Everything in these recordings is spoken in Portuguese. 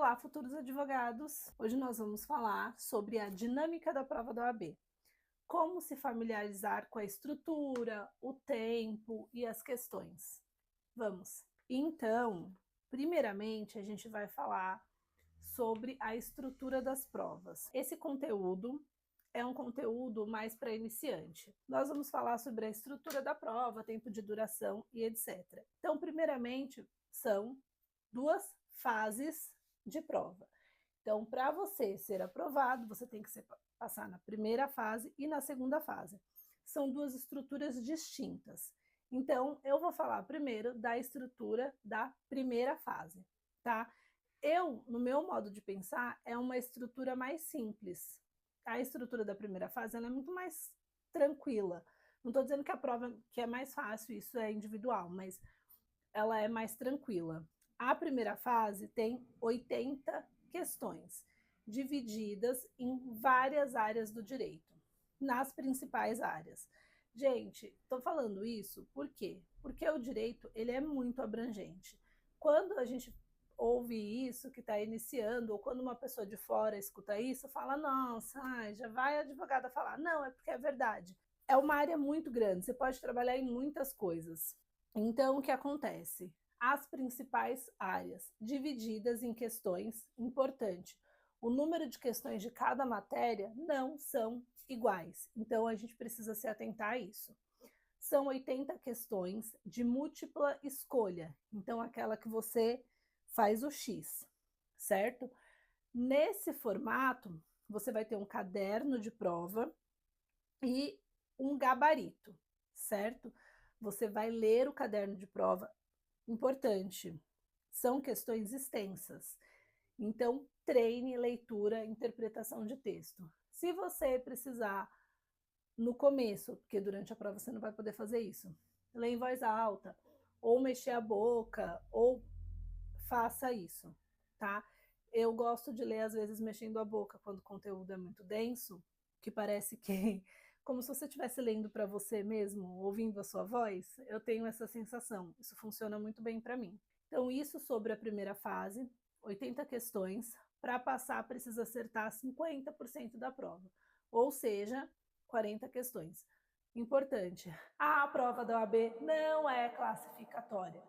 Olá, futuros advogados! Hoje nós vamos falar sobre a dinâmica da prova da OAB. Como se familiarizar com a estrutura, o tempo e as questões. Vamos! Então, primeiramente, a gente vai falar sobre a estrutura das provas. Esse conteúdo é um conteúdo mais para iniciante. Nós vamos falar sobre a estrutura da prova, tempo de duração e etc. Então, primeiramente, são duas fases de prova. Então, para você ser aprovado, você tem que passar na primeira fase e na segunda fase. São duas estruturas distintas. Então, eu vou falar primeiro da estrutura da primeira fase, tá? No meu modo de pensar, é uma estrutura mais simples. A estrutura da primeira fase ela é muito mais tranquila. Não estou dizendo que a prova que é mais fácil, isso é individual, mas ela é mais tranquila. A primeira fase tem 80 questões, divididas em várias áreas do direito, nas principais áreas. Gente, estou falando isso por quê? Porque o direito ele é muito abrangente. Quando a gente ouve isso que está iniciando, ou quando uma pessoa de fora escuta isso, fala, nossa, já vai a advogada falar. Não, é porque é verdade. É uma área muito grande, você pode trabalhar em muitas coisas. Então, o que acontece? As principais áreas, divididas em questões, importante, o número de questões de cada matéria não são iguais, então a gente precisa se atentar a isso. São 80 questões de múltipla escolha, então aquela que você faz o X, certo? Nesse formato, você vai ter um caderno de prova e um gabarito, certo? Você vai ler o caderno de prova. Importante, são questões extensas. Então, treine leitura e interpretação de texto. Se você precisar, no começo, porque durante a prova você não vai poder fazer isso, ler em voz alta, ou mexer a boca, ou faça isso, tá? Eu gosto de ler, às vezes, mexendo a boca, quando o conteúdo é muito denso, que parece que como se você estivesse lendo para você mesmo, ouvindo a sua voz, eu tenho essa sensação. Isso funciona muito bem para mim. Então, isso sobre a primeira fase, 80 questões. Para passar, precisa acertar 50% da prova, ou seja, 40 questões. Importante, a prova da OAB não é classificatória.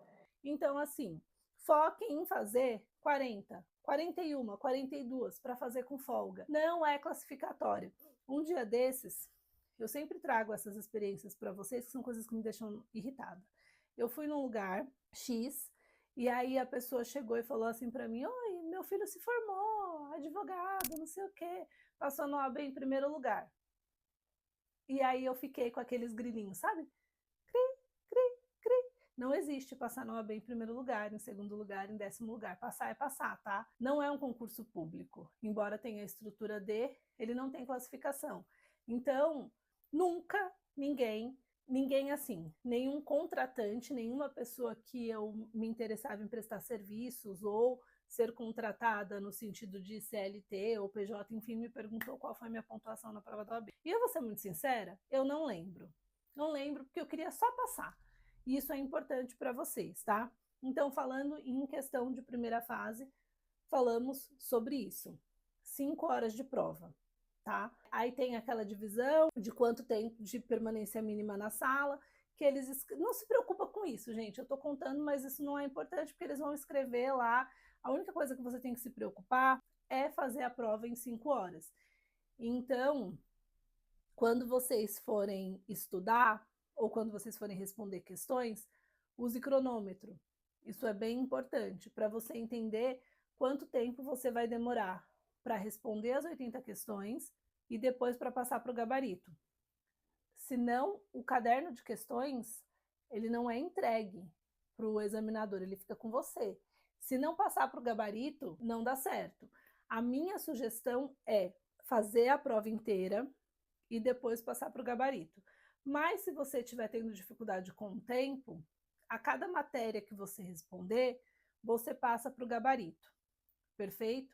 Então, assim, foquem em fazer 40, 41, 42 para fazer com folga. Não é classificatória. Um dia desses, eu sempre trago essas experiências para vocês, que são coisas que me deixam irritada. Eu fui num lugar X, e aí a pessoa chegou e falou assim para mim, oi, meu filho se formou, advogado, não sei o quê, passou no OAB em primeiro lugar. E aí eu fiquei com aqueles grilinhos, sabe? Cri, cri, cri. Não existe passar no OAB em primeiro lugar, em segundo lugar, em 10º lugar. Passar é passar, tá? Não é um concurso público. Embora tenha a estrutura D, ele não tem classificação. Então, nunca ninguém assim, nenhum contratante, nenhuma pessoa que eu me interessava em prestar serviços ou ser contratada no sentido de CLT ou PJ, enfim, me perguntou qual foi a minha pontuação na prova da OAB. E eu vou ser muito sincera, eu não lembro. Não lembro porque eu queria só passar. E isso é importante para vocês, tá? Então, falando em questão de primeira fase, falamos sobre isso. 5 horas de prova, tá? Aí tem aquela divisão de quanto tempo de permanência mínima na sala, que eles não se preocupa com isso, gente. Eu tô contando, mas isso não é importante porque eles vão escrever lá. A única coisa que você tem que se preocupar é fazer a prova em 5 horas. Então, quando vocês forem estudar ou quando vocês forem responder questões, use cronômetro. Isso é bem importante para você entender quanto tempo você vai demorar para responder as 80 questões e depois para passar para o gabarito. Senão, o caderno de questões, ele não é entregue para o examinador, ele fica com você. Se não passar para o gabarito, não dá certo. A minha sugestão é fazer a prova inteira e depois passar para o gabarito. Mas se você estiver tendo dificuldade com o tempo, a cada matéria que você responder, você passa para o gabarito. Perfeito?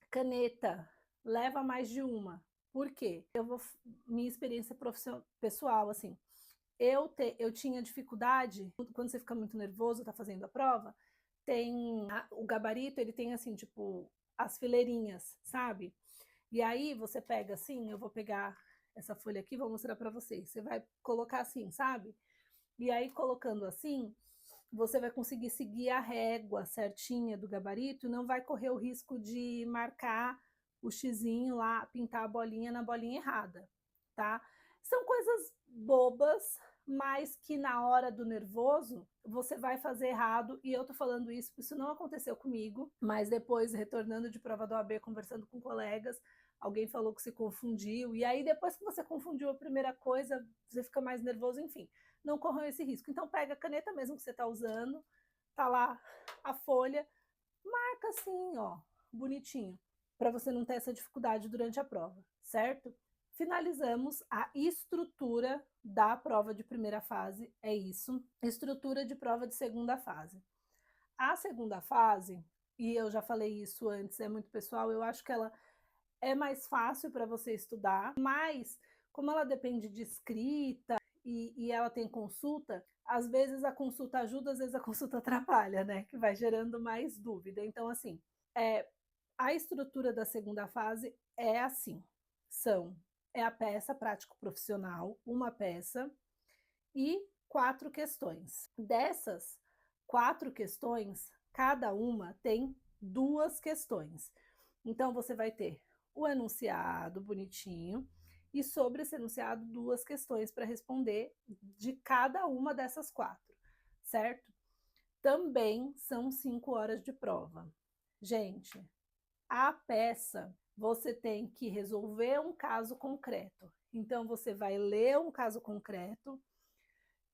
Caneta, leva mais de uma. Por quê? Minha experiência pessoal, assim, eu tinha dificuldade, quando você fica muito nervoso, está fazendo a prova, tem o gabarito, ele tem assim, tipo, as fileirinhas, sabe? E aí você pega assim, eu vou pegar essa folha aqui, vou mostrar para vocês. Você vai colocar assim, sabe? E aí colocando assim, você vai conseguir seguir a régua certinha do gabarito, não vai correr o risco de marcar o xizinho lá, pintar a bolinha na bolinha errada, tá? São coisas bobas, mas que na hora do nervoso você vai fazer errado, e eu tô falando isso, isso não aconteceu comigo, mas depois, retornando de prova do OAB, conversando com colegas, alguém falou que se confundiu, e aí depois que você confundiu a primeira coisa, você fica mais nervoso, enfim, não corram esse risco. Então pega a caneta mesmo que você está usando, tá lá a folha, marca assim, ó, bonitinho, para você não ter essa dificuldade durante a prova, certo? Finalizamos a estrutura da prova de primeira fase, é isso. Estrutura de prova de segunda fase. A segunda fase, e eu já falei isso antes, é muito pessoal, eu acho que ela é mais fácil para você estudar, mas como ela depende de escrita e ela tem consulta, às vezes a consulta ajuda, às vezes a consulta atrapalha, né? Que vai gerando mais dúvida. Então, assim, a estrutura da segunda fase é assim: é a peça prático-profissional, uma peça, e 4 questões. Dessas 4 questões, cada uma tem 2 questões. Então, você vai ter o enunciado bonitinho, e sobre esse enunciado, 2 questões para responder de cada uma dessas 4, certo? Também são 5 horas de prova. Gente, a peça, você tem que resolver um caso concreto. Então, você vai ler um caso concreto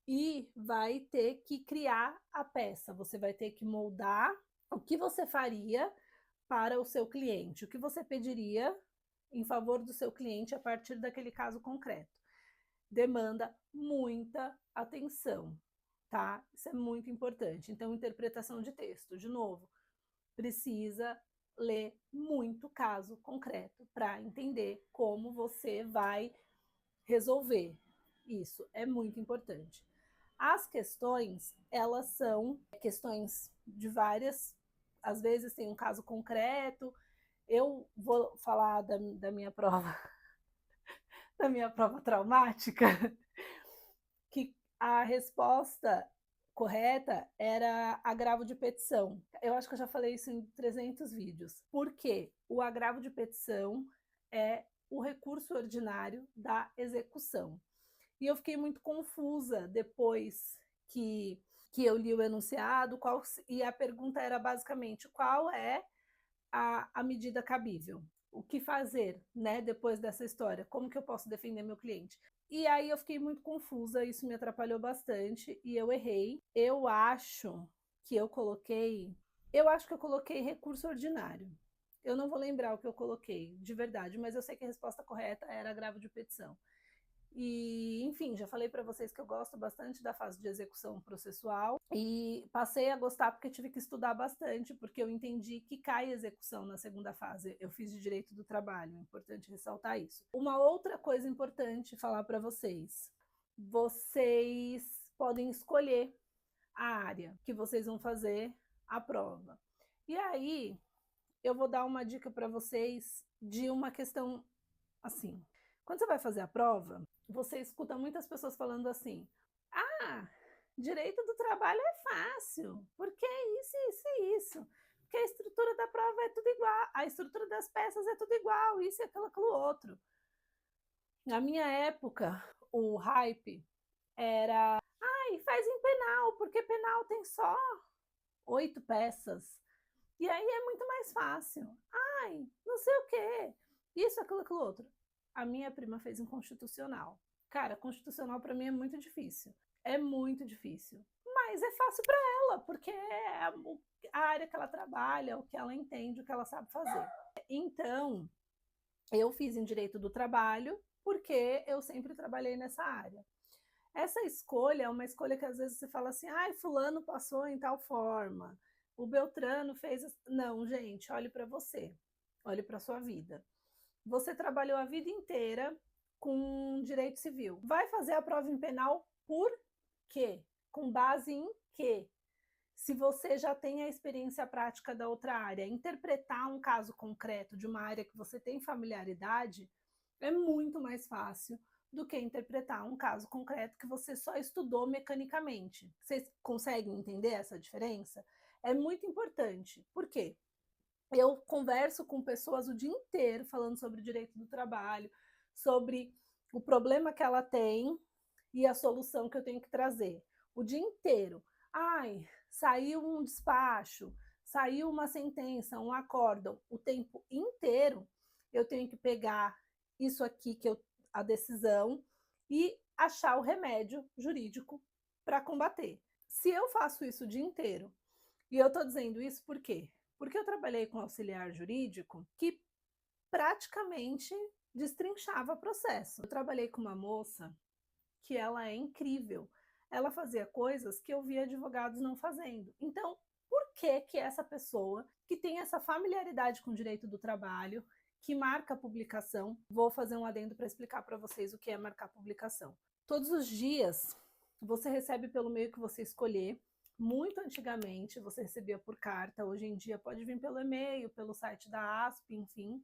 e vai ter que criar a peça. Você vai ter que moldar o que você faria para o seu cliente, o que você pediria em favor do seu cliente a partir daquele caso concreto. Demanda muita atenção, tá? Isso é muito importante. Então, interpretação de texto, de novo, precisa ler muito caso concreto para entender como você vai resolver. Isso é muito importante. As questões, elas são questões de várias, às vezes tem um caso concreto. Eu vou falar da minha prova, da minha prova traumática, que a resposta correta era agravo de petição. Eu acho que eu já falei isso em 300 vídeos. Por quê? O agravo de petição é o recurso ordinário da execução. E eu fiquei muito confusa depois que eu li o enunciado, e a pergunta era basicamente qual é a medida cabível. O que fazer, né, depois dessa história? Como que eu posso defender meu cliente? E aí eu fiquei muito confusa, isso me atrapalhou bastante e eu errei. Eu acho que eu coloquei recurso ordinário. Eu não vou lembrar o que eu coloquei, de verdade, mas eu sei que a resposta correta era agravo de petição. E, enfim, já falei para vocês que eu gosto bastante da fase de execução processual e passei a gostar porque tive que estudar bastante, porque eu entendi que cai execução na segunda fase. Eu fiz de direito do trabalho, é importante ressaltar isso. Uma outra coisa importante falar para vocês: vocês podem escolher a área que vocês vão fazer a prova. E aí, eu vou dar uma dica para vocês de uma questão assim. Quando você vai fazer a prova, você escuta muitas pessoas falando assim: ah, direito do trabalho é fácil, porque isso e isso. Porque a estrutura da prova é tudo igual, a estrutura das peças é tudo igual, isso e aquilo outro. Na minha época, o hype era: ai, faz em penal, porque penal tem só 8 peças. E aí é muito mais fácil. Ai, não sei o quê. Isso, aquilo outro. A minha prima fez em constitucional. Cara, constitucional para mim é muito difícil. É muito difícil. Mas é fácil para ela, porque é a área que ela trabalha, o que ela entende, o que ela sabe fazer. Então, eu fiz em direito do trabalho, porque eu sempre trabalhei nessa área. Essa escolha é uma escolha que às vezes você fala assim: ai, fulano passou em tal forma, o Beltrano fez. Não, gente, olhe para você, olhe para sua vida. Você trabalhou a vida inteira com direito civil. Vai fazer a prova em penal por quê? Com base em quê? se você já tem a experiência prática da outra área. Interpretar um caso concreto de uma área que você tem familiaridade é muito mais fácil do que interpretar um caso concreto que você só estudou mecanicamente. Vocês conseguem entender essa diferença? É muito importante. Por quê? Eu converso com pessoas o dia inteiro falando sobre o direito do trabalho, sobre o problema que ela tem e a solução que eu tenho que trazer. O dia inteiro. Ai, saiu um despacho, saiu uma sentença, um acórdão. O tempo inteiro eu tenho que pegar isso aqui, a decisão, e achar o remédio jurídico para combater. Se eu faço isso o dia inteiro, e eu estou dizendo isso por quê? Porque eu trabalhei com auxiliar jurídico que praticamente destrinchava processo. Eu trabalhei com uma moça que ela é incrível. Ela fazia coisas que eu via advogados não fazendo. Então, por que que essa pessoa que tem essa familiaridade com o direito do trabalho, que marca a publicação, vou fazer um adendo para explicar para vocês o que é marcar publicação. Todos os dias você recebe pelo meio que você escolher. Muito antigamente você recebia por carta, hoje em dia pode vir pelo e-mail, pelo site da ASP, enfim.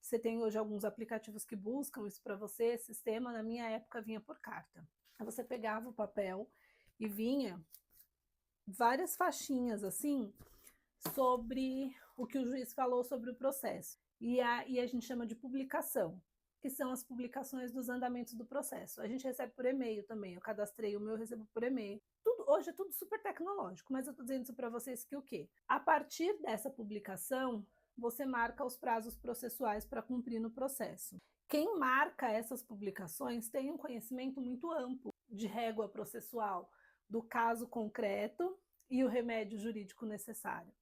Você tem hoje alguns aplicativos que buscam isso para você, sistema, na minha época vinha por carta. Você pegava o papel e vinha várias faixinhas assim sobre o que o juiz falou sobre o processo. E a gente chama de publicação, que são as publicações dos andamentos do processo. A gente recebe por e-mail também, eu cadastrei o meu, eu recebo por e-mail. Hoje é tudo super tecnológico, mas eu estou dizendo isso para vocês que o quê? A partir dessa publicação, você marca os prazos processuais para cumprir no processo. Quem marca essas publicações tem um conhecimento muito amplo de régua processual, do caso concreto e o remédio jurídico necessário.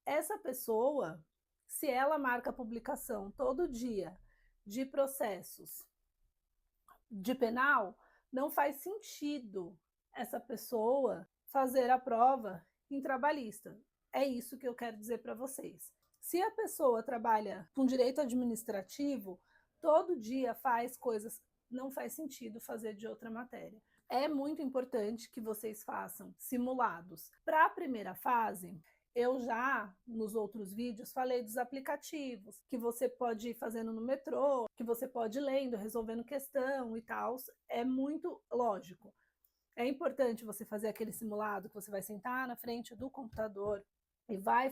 Essa pessoa, se ela marca a publicação todo dia de processos de penal, não faz sentido essa pessoa fazer a prova em trabalhista. É isso que eu quero dizer para vocês. Se a pessoa trabalha com direito administrativo, todo dia faz coisas, não faz sentido fazer de outra matéria. É muito importante que vocês façam simulados. Para a primeira fase, eu já, nos outros vídeos, falei dos aplicativos, que você pode ir fazendo no metrô, que você pode ir lendo, resolvendo questão e tal. É muito lógico. É importante você fazer aquele simulado que você vai sentar na frente do computador e vai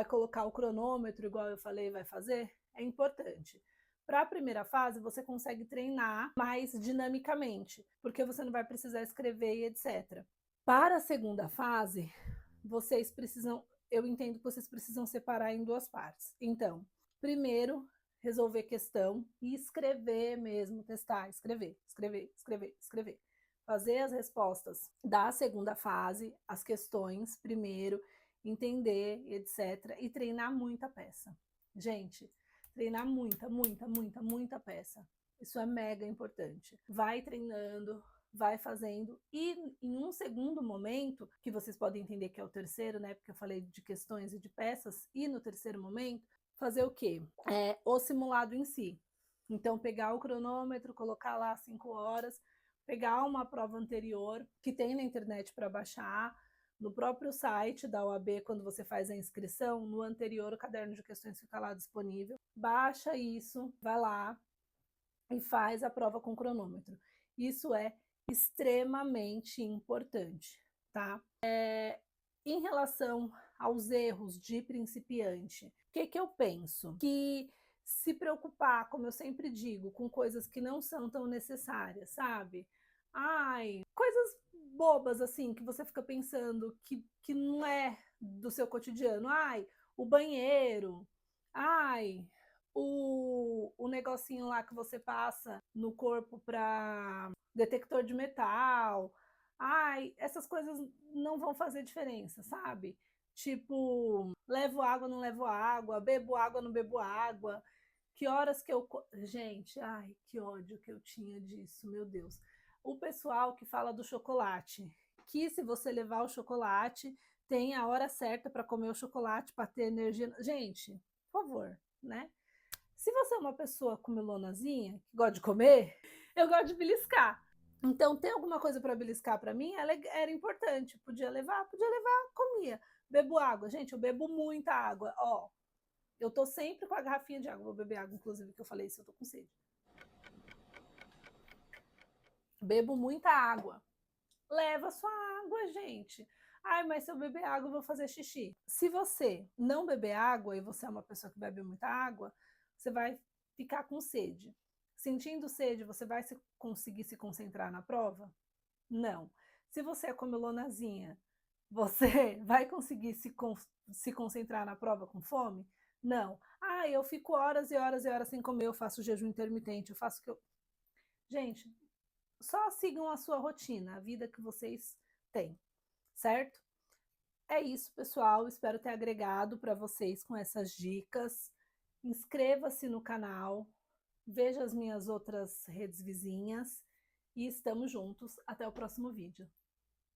colocar o cronômetro, igual eu falei, vai fazer. É importante. Para a primeira fase, você consegue treinar mais dinamicamente, porque você não vai precisar escrever e etc. Para a segunda fase, eu entendo que vocês precisam separar em duas partes. Então, primeiro, resolver questão e escrever mesmo, testar, escrever. Fazer as respostas da segunda fase, as questões primeiro, entender, etc. E treinar muita peça. Gente, treinar muita peça. Isso é mega importante. Vai treinando, vai fazendo, e em um segundo momento, que vocês podem entender que é o terceiro, né, porque eu falei de questões e de peças, e no terceiro momento, fazer o quê? O simulado em si. Então, pegar o cronômetro, colocar lá 5 horas, pegar uma prova anterior, que tem na internet para baixar, no próprio site da OAB, quando você faz a inscrição, no anterior o caderno de questões fica lá disponível, baixa isso, vai lá e faz a prova com cronômetro. Isso é extremamente importante, tá? Em relação aos erros de principiante, o que eu penso? Que se preocupar, como eu sempre digo, com coisas que não são tão necessárias, sabe? Coisas bobas assim, que você fica pensando que não é do seu cotidiano. O banheiro. O negocinho lá que você passa no corpo para detector de metal. Essas coisas não vão fazer diferença, sabe? Tipo, levo água, não levo água, bebo água, não bebo água. Que horas que eu... Gente, que ódio que eu tinha disso, meu Deus. O pessoal que fala do chocolate, que se você levar o chocolate, tem a hora certa para comer o chocolate, para ter energia. Gente, por favor, né? Se você é uma pessoa comelonazinha, que gosta de comer, eu gosto de beliscar. Então, ter alguma coisa para beliscar para mim era importante. Podia levar, comia. Bebo água. Gente, eu bebo muita água. Ó, eu tô sempre com a garrafinha de água. Vou beber água, inclusive, que eu falei isso, eu tô com sede. Bebo muita água. Leva sua água, gente. Ai, mas se eu beber água, eu vou fazer xixi. Se você não beber água e você é uma pessoa que bebe muita água, você vai ficar com sede. Sentindo sede, você vai conseguir se concentrar na prova? Não. Se você é comilonazinha, você vai conseguir se concentrar na prova com fome? Não. Ah, eu fico horas e horas e horas sem comer, eu faço jejum intermitente, eu faço o que eu... Gente, só sigam a sua rotina, a vida que vocês têm, certo? É isso, pessoal. Espero ter agregado para vocês com essas dicas. Inscreva-se no canal, veja as minhas outras redes vizinhas e estamos juntos. Até o próximo vídeo.